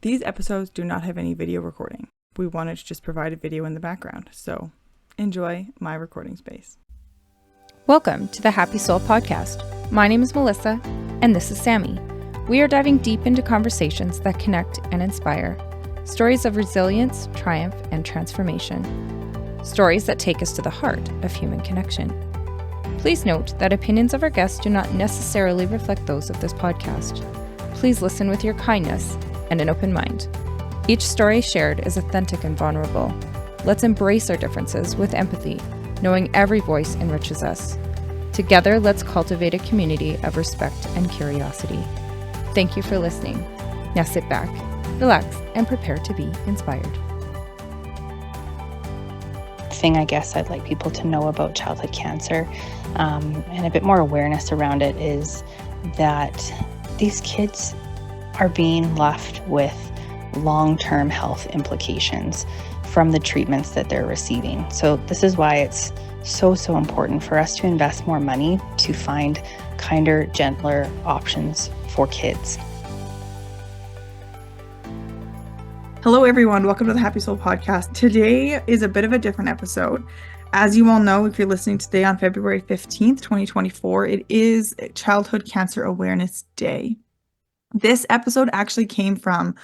These episodes do not have any video recording. We wanted to just provide a video in the background, so enjoy my recording space. Welcome to the Happy Soul Podcast. My name is Melissa, and this is Sammi. We are diving deep into conversations that connect and inspire. Stories of resilience, triumph, and transformation. Stories that take us to the heart of human connection. Please note that opinions of our guests do not necessarily reflect those of this podcast. Please listen with your kindness and an open mind. Each story shared is authentic and vulnerable. Let's embrace our differences with empathy, knowing every voice enriches us. Together, let's cultivate a community of respect and curiosity. Thank you for listening. Now sit back, relax, and prepare to be inspired. Thing I guess I'd like people to know about childhood cancer and a bit more awareness around it is that these kids are being left with long-term health implications from the treatments that they're receiving. So this is why it's so important for us to invest more money to find kinder, gentler options for kids. Hello everyone, welcome to the Happy Soul Podcast. Today is a bit of a different episode. As you all know, if you're listening today on February 15th, 2024, it is Childhood Cancer Awareness Day. This episode actually came from,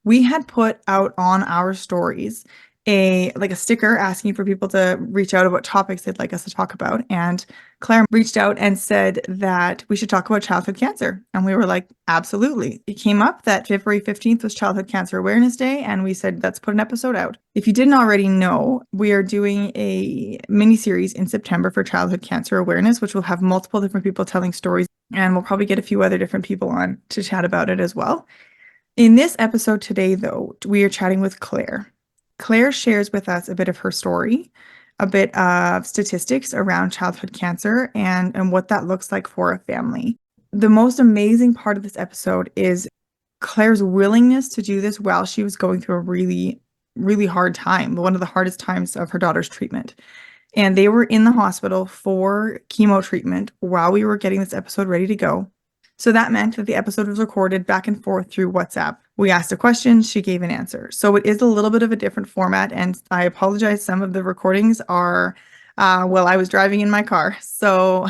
we had put out on our stories a sticker asking for people to reach out about topics they'd like us to talk about. And Claire reached out and said that we should talk about childhood cancer. And we were like, absolutely. It came up that February 15th was Childhood Cancer Awareness Day. And we said, let's put an episode out. If you didn't already know, we are doing a mini series in September for childhood cancer awareness, which will have multiple different people telling stories. And we'll probably get a few other different people on to chat about it as well. In this episode today, though, we are chatting with Claire. Claire shares with us a bit of her story, a bit of statistics around childhood cancer and what that looks like for a family. The most amazing part of this episode is Claire's willingness to do this while she was going through a really, really hard time, one of the hardest times of her daughter's treatment. And they were in the hospital for chemo treatment while we were getting this episode ready to go. So that meant that the episode was recorded back and forth through WhatsApp. We asked a question, she gave an answer. So it is a little bit of a different format, and I apologize. Some of the recordings are while I was driving in my car. So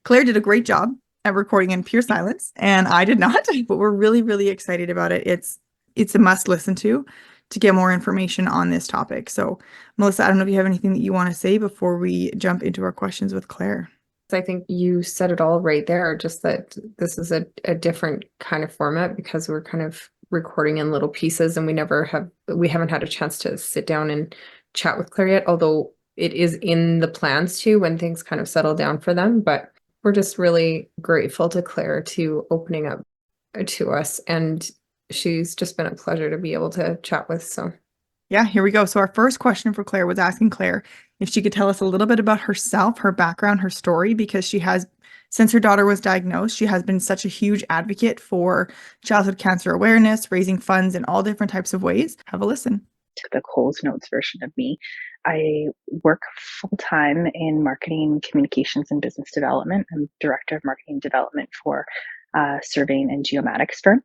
Claire did a great job at recording in pure silence, and I did not, but we're really, really excited about it. It's a must listen to get more information on this topic. So Melissa, I don't know if you have anything that you want to say before we jump into our questions with Claire. I think you said it all right there, just that this is a different kind of format because we're kind of recording in little pieces and we haven't had a chance to sit down and chat with Claire yet, although it is in the plans to when things kind of settle down for them. But we're just really grateful to Claire to opening up to us, and she's just been a pleasure to be able to chat with. So yeah, here we go. So our first question for Claire was asking Claire if she could tell us a little bit about herself, her background, her story, because she has, since her daughter was diagnosed, she has been such a huge advocate for childhood cancer awareness, raising funds in all different types of ways. Have a listen. To the Coles Notes version of me, I work full-time in marketing, communications, and business development. I'm director of marketing development for a surveying and geomatics firm.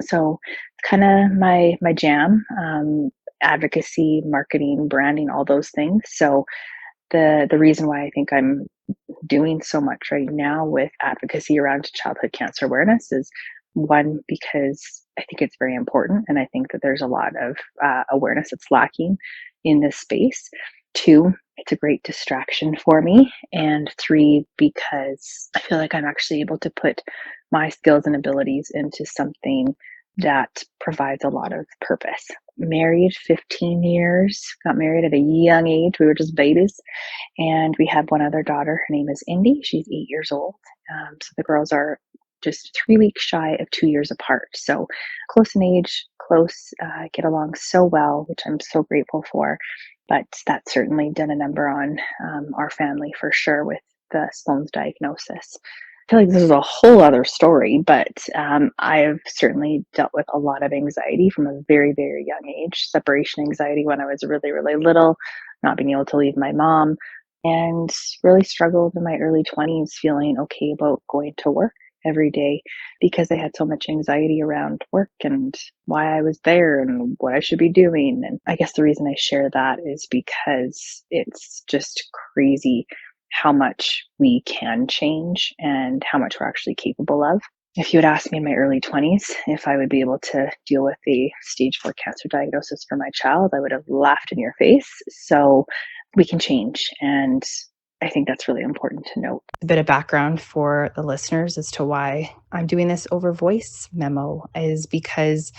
So it's kind of my jam. Advocacy, marketing, branding, all those things. So the reason why I think I'm doing so much right now with advocacy around childhood cancer awareness is, one, because I think it's very important, and I think that there's a lot of awareness that's lacking in this space. Two, it's a great distraction for me. And three, because I feel like I'm actually able to put my skills and abilities into something that provides a lot of purpose. Married 15 years, got married at a young age. We were just babies. And we have one other daughter. Her name is Indy. She's 8 years old. So the girls are just 3 weeks shy of 2 years apart. So close in age, get along so well, which I'm so grateful for. But that's certainly done a number on our family for sure with the Sloane's diagnosis. I feel like this is a whole other story, but I've certainly dealt with a lot of anxiety from a very, very young age. Separation anxiety when I was really, really little, not being able to leave my mom, and really struggled in my early 20s feeling okay about going to work every day because I had so much anxiety around work and why I was there and what I should be doing. And I guess the reason I share that is because it's just crazy how much we can change and how much we're actually capable of. If you had asked me in my early 20s if I would be able to deal with a stage 4 cancer diagnosis for my child, I would have laughed in your face. So we can change. And I think that's really important to note. A bit of background for the listeners as to why I'm doing this over voice memo is because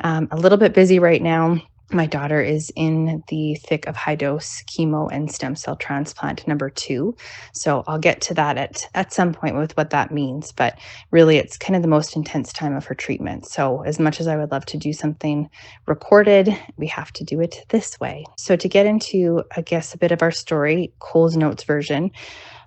a little bit busy right now. My daughter is in the thick of high dose chemo and stem cell transplant number 2. So I'll get to that at some point with what that means. But really, it's kind of the most intense time of her treatment. So as much as I would love to do something recorded, we have to do it this way. So to get into, I guess, a bit of our story, Cole's Notes version.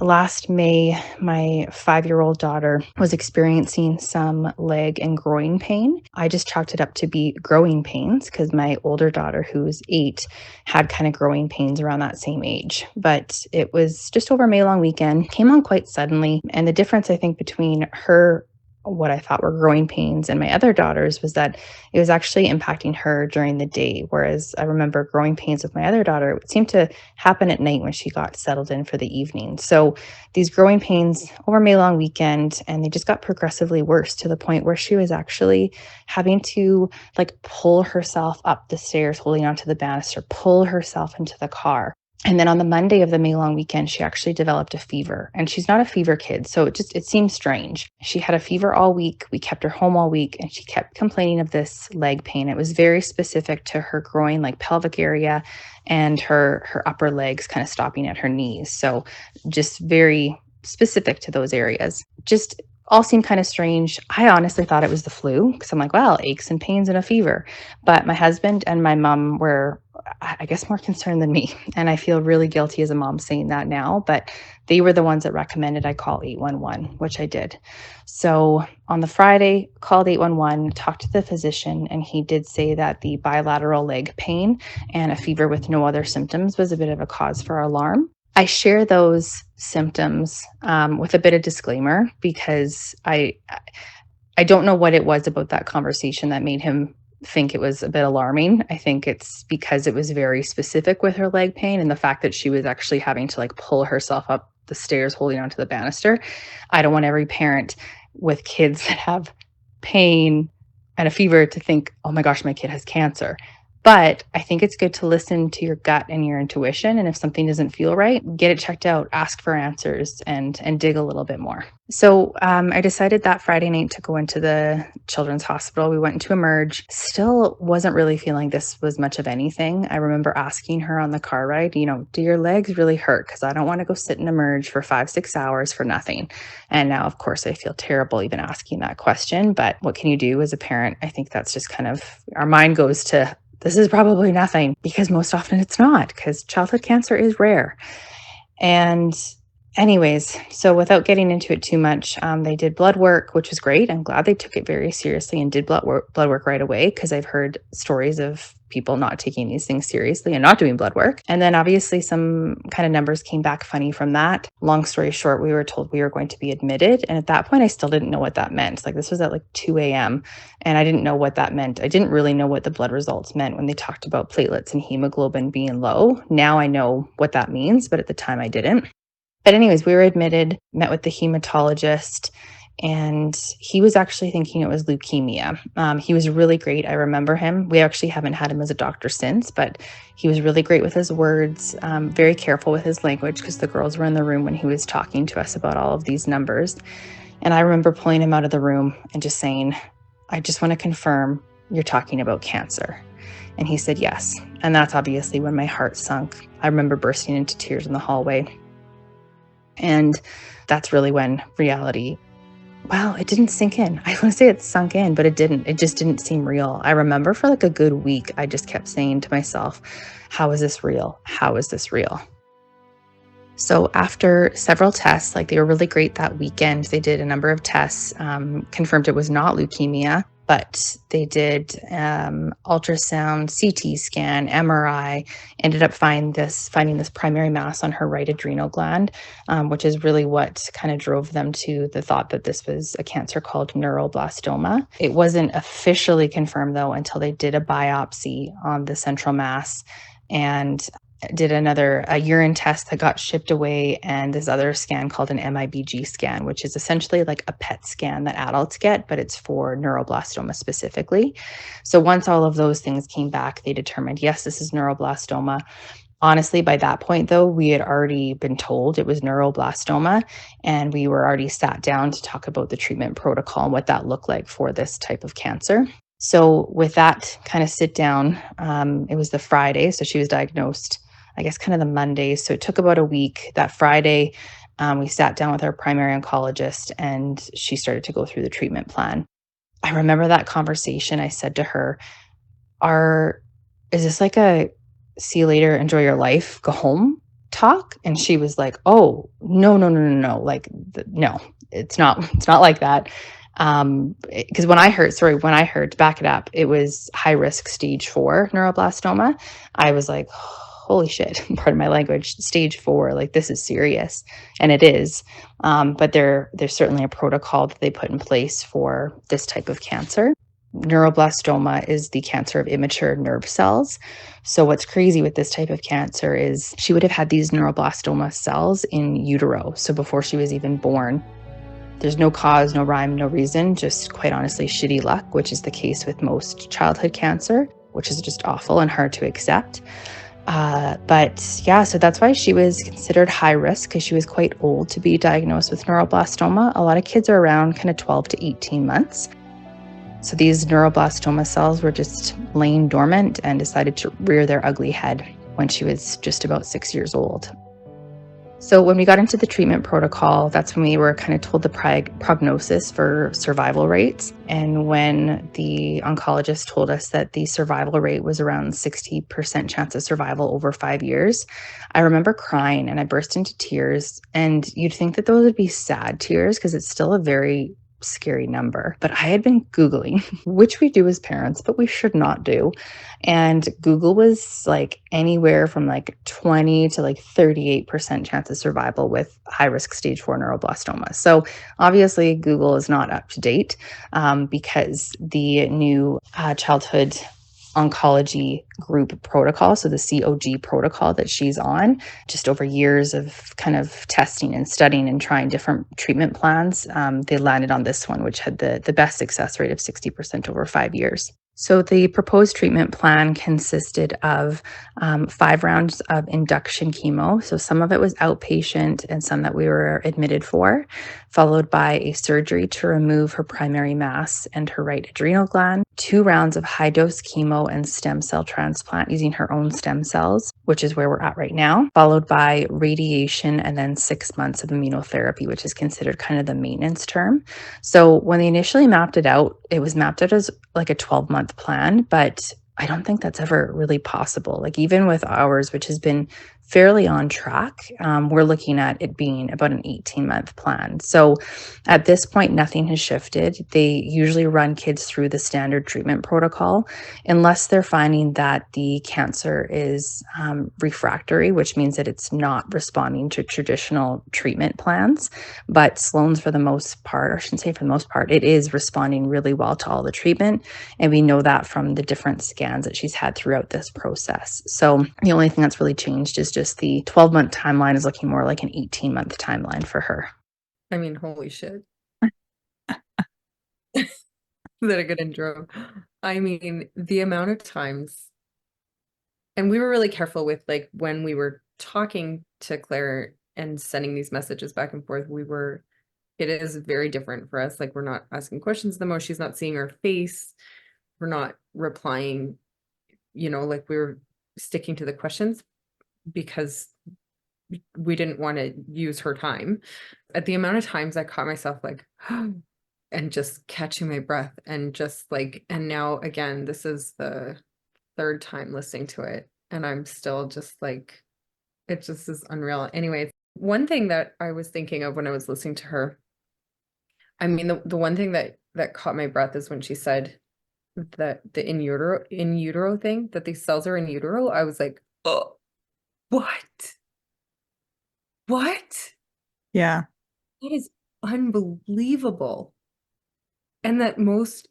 Last May, my 5-year-old daughter was experiencing some leg and groin pain. I just chalked it up to be growing pains because my older daughter, who's 8, had kind of growing pains around that same age. But it was just over May long weekend, came on quite suddenly. And the difference, I think, between her what I thought were growing pains and my other daughters was that it was actually impacting her during the day. Whereas I remember growing pains with my other daughter, it seemed to happen at night when she got settled in for the evening. So these growing pains over May long weekend, and they just got progressively worse to the point where she was actually having to pull herself up the stairs, holding onto the banister, pull herself into the car. And then on the Monday of the May long weekend, she actually developed a fever, and she's not a fever kid. So it seemed strange. She had a fever all week. We kept her home all week, and she kept complaining of this leg pain. It was very specific to her groin, pelvic area, and her upper legs kind of stopping at her knees. So just very specific to those areas. Just all seemed kind of strange. I honestly thought it was the flu because I'm like, well, aches and pains and a fever. But my husband and my mom were, I guess, more concerned than me. And I feel really guilty as a mom saying that now, but they were the ones that recommended I call 811, which I did. So on the Friday, called 811, talked to the physician, and he did say that the bilateral leg pain and a fever with no other symptoms was a bit of a cause for alarm. I share those symptoms with a bit of disclaimer because I don't know what it was about that conversation that made him think it was a bit alarming. I think it's because it was very specific with her leg pain and the fact that she was actually having to pull herself up the stairs holding onto the banister. I don't want every parent with kids that have pain and a fever to think, oh my gosh, my kid has cancer. But I think it's good to listen to your gut and your intuition. And if something doesn't feel right, get it checked out, ask for answers, and dig a little bit more. So I decided that Friday night to go into the children's hospital. We went into Emerge. Still wasn't really feeling this was much of anything. I remember asking her on the car ride, do your legs really hurt? Because I don't want to go sit in Emerge for 5-6 hours for nothing. And now, of course, I feel terrible even asking that question. But what can you do as a parent? I think that's just kind of, our mind goes to, this is probably nothing, because most often it's not, because childhood cancer is rare. And anyways, so without getting into it too much, they did blood work, which was great. I'm glad they took it very seriously and did blood work right away, because I've heard stories of people not taking these things seriously and not doing blood work. And then obviously some kind of numbers came back funny from that. Long story short, we were told we were going to be admitted. And at that point, I still didn't know what that meant. This was at 2 a.m. and I didn't know what that meant. I didn't really know what the blood results meant when they talked about platelets and hemoglobin being low. Now I know what that means, but at the time I didn't. But anyways, we were admitted, met with the hematologist, and he was actually thinking it was leukemia. He was really great. I remember him. We actually haven't had him as a doctor since, but he was really great with his words, very careful with his language because the girls were in the room when he was talking to us about all of these numbers. And I remember pulling him out of the room and just saying, I just want to confirm you're talking about cancer. And he said, yes. And that's obviously when my heart sunk. I remember bursting into tears in the hallway. And that's really when reality, well, it didn't sink in. I want to say it sunk in, but it didn't. It just didn't seem real. I remember for a good week, I just kept saying to myself, how is this real? How is this real? So after several tests, they were really great that weekend. They did a number of tests, confirmed it was not leukemia. but they did ultrasound, CT scan, MRI, ended up finding this primary mass on her right adrenal gland, which is really what kind of drove them to the thought that this was a cancer called neuroblastoma. It wasn't officially confirmed, though, until they did a biopsy on the central mass and did a urine test that got shipped away, and this other scan called an MIBG scan, which is essentially like a PET scan that adults get, but it's for neuroblastoma specifically. So once all of those things came back, they determined, yes, this is neuroblastoma. Honestly, by that point, though, we had already been told it was neuroblastoma, and we were already sat down to talk about the treatment protocol and what that looked like for this type of cancer. So with that kind of sit down, it was the Friday, so she was diagnosed, I guess, kind of the Monday. So it took about a week. That Friday, we sat down with our primary oncologist, and she started to go through the treatment plan. I remember that conversation. I said to her, is this like a see you later, enjoy your life, go home talk? And she was like, oh, no, no, no, no, no. Like, no, it's not like that. Because when I heard, to back it up, it was high risk stage 4 neuroblastoma. I was like, holy shit, pardon my language, stage 4, like this is serious. And it is. But there's certainly a protocol that they put in place for this type of cancer. Neuroblastoma is the cancer of immature nerve cells. So what's crazy with this type of cancer is she would have had these neuroblastoma cells in utero, so before she was even born. There's no cause, no rhyme, no reason, just quite honestly shitty luck, which is the case with most childhood cancer, which is just awful and hard to accept. But yeah, so that's why she was considered high risk, because she was quite old to be diagnosed with neuroblastoma. A lot of kids are around kind of 12 to 18 months. So these neuroblastoma cells were just laying dormant and decided to rear their ugly head when she was just about 6 years old. So when we got into the treatment protocol, that's when we were kind of told the prognosis for survival rates. And when the oncologist told us that the survival rate was around 60% chance of survival over 5 years, I remember crying and I burst into tears. And you'd think that those would be sad tears because it's still a very scary number. But I had been Googling, which we do as parents, but we should not do. And Google was like anywhere from like 20 to like 38% chance of survival with high risk stage 4 neuroblastoma. So obviously Google is not up to date, because the new childhood oncology group protocol, so the COG protocol that she's on, just over years of kind of testing and studying and trying different treatment plans, they landed on this one, which had the best success rate of 60% over 5 years. So the proposed treatment plan consisted of 5 rounds of induction chemo. So some of it was outpatient and some that we were admitted for, followed by a surgery to remove her primary mass and her right adrenal gland, 2 rounds of high-dose chemo and stem cell transplant using her own stem cells, which is where we're at right now, followed by radiation and then 6 months of immunotherapy, which is considered kind of the maintenance term. So when they initially mapped it out, it was mapped out as like a 12-month plan, but I don't think that's ever really possible. Like even with ours, which has been fairly on track, we're looking at it being about an 18-month plan. So at this point, nothing has shifted. They usually run kids through the standard treatment protocol unless they're finding that the cancer is refractory, which means that it's not responding to traditional treatment plans. But Sloane's, for the most part, or I shouldn't say for the most part, it is responding really well to all the treatment. And we know that from the different scans that she's had throughout this process. So the only thing that's really changed is just the 12-month timeline is looking more like an 18-month timeline for her. I mean, holy shit. Is that a good intro? I mean, the amount of times, and we were really careful with like when we were talking to Claire and sending these messages back and forth, it is very different for us. Like we're not asking questions the most. She's not seeing her face. We're not replying, like we were sticking to the questions because we didn't want to use her time. At the amount of times I caught myself like, and just catching my breath and just like, and now again, this is the 3rd time listening to it. And I'm still just like, it just is unreal. Anyway, one thing that I was thinking of when I was listening to her, I mean, the one thing that that caught my breath is when she said that the in utero thing, that these cells are in utero. I was like, oh, what? What? Yeah. That is unbelievable. And that most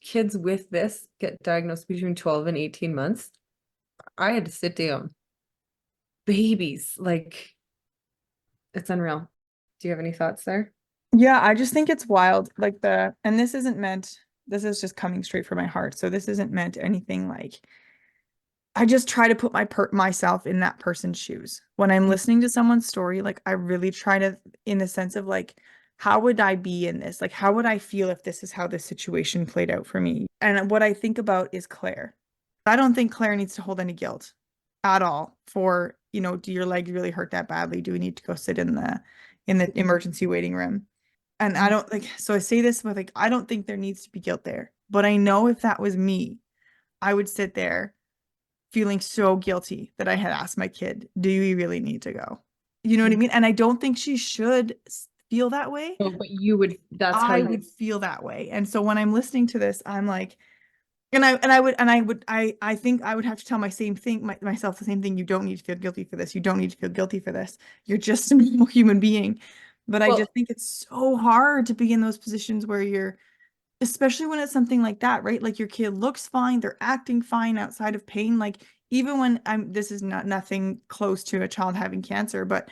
kids with this get diagnosed between 12 and 18 months. I had to sit down. Babies, like, it's unreal. Do you have any thoughts there? Yeah, I just think it's wild. Like and this isn't meant, this is just coming straight from my heart. So this isn't meant anything like, I just try to put myself in that person's shoes. When I'm listening to someone's story, like I really try to, in the sense of like, how would I be in this? Like, how would I feel if this is how this situation played out for me? And what I think about is Claire. I don't think Claire needs to hold any guilt at all for, do your leg really hurt that badly? Do we need to go sit in the emergency waiting room? And I don't like, so I say this with like, I don't think there needs to be guilt there. But I know if that was me, I would sit there feeling so guilty that I had asked my kid, do you really need to go? You know what I mean? And I don't think she should feel that way. No, but you would, that's how I you would feel that way. And so when I'm listening to this, I'm like, I think I would have to tell myself the same thing. You don't need to feel guilty for this. You don't need to feel guilty for this. You're just a normal human being. But I well, just think it's so hard to be in those positions where you're, especially when it's something like that, right? Like your kid looks fine, they're acting fine outside of pain. Like even when this is not nothing close to a child having cancer, but